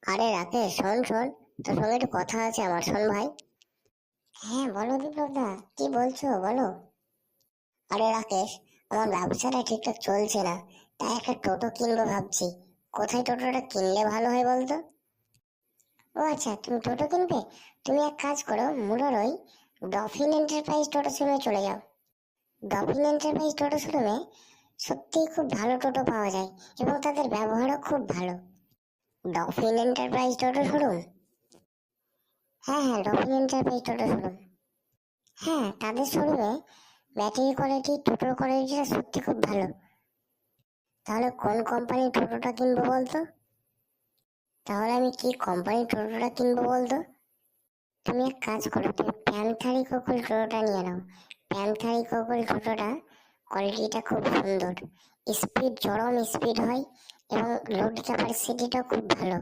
আরে রাকেশ, শোন শোন, তোর সঙ্গে একটু কথা আছে আমার, শোন ভাই। হ্যাঁ বলো বিপ্লব দা, কি বলছো বলো। আরে রাকেশ, আমার ব্যবসাটা ঠিকঠাক চলছে না, তাই একটা টোটো কিনবো ভাবছি। কোথায় টোটোটা কিনলে ভালো হয় বলতো? ও আচ্ছা, তুমি টোটো কিনবে। তুমি এক কাজ করো, মুরার ওই ডফিন এন্টারপ্রাইজ টোটো শোরুমে চলে যাও। ডফিন এন্টারপ্রাইজ টোটো শোরুমে সত্যিই খুব ভালো টোটো পাওয়া যায়, এবং তাদের ব্যবহারও খুব ভালো। ডফিন এন্টারপ্রাইজ টোটো শোরুম? হ্যাঁ হ্যাঁ, ডফিন এন্টারপ্রাইজ টোটো শোরুম। হ্যাঁ, তাদের শোরুমে ব্যাটারি কোয়ালিটি, টোটোর কোয়ালিটিটা সত্যি খুব ভালো। তাহলে কোন কোম্পানির টোটোটা কিনবো বলতো? তাহলে আমি কি কোম্পানির টোটোটা কিনবো বলতো? তুমি এক কাজ করো, তুমি প্যান্থারি কোকুল টোটোটা নিয়ে নাও। প্যান্থারি কোকুল টোটোটা কোয়ালিটিটা খুব সুন্দর, স্পিড চরম স্পিড হয়, এবং লোড ক্যাপাসিটিটাও খুব ভালো।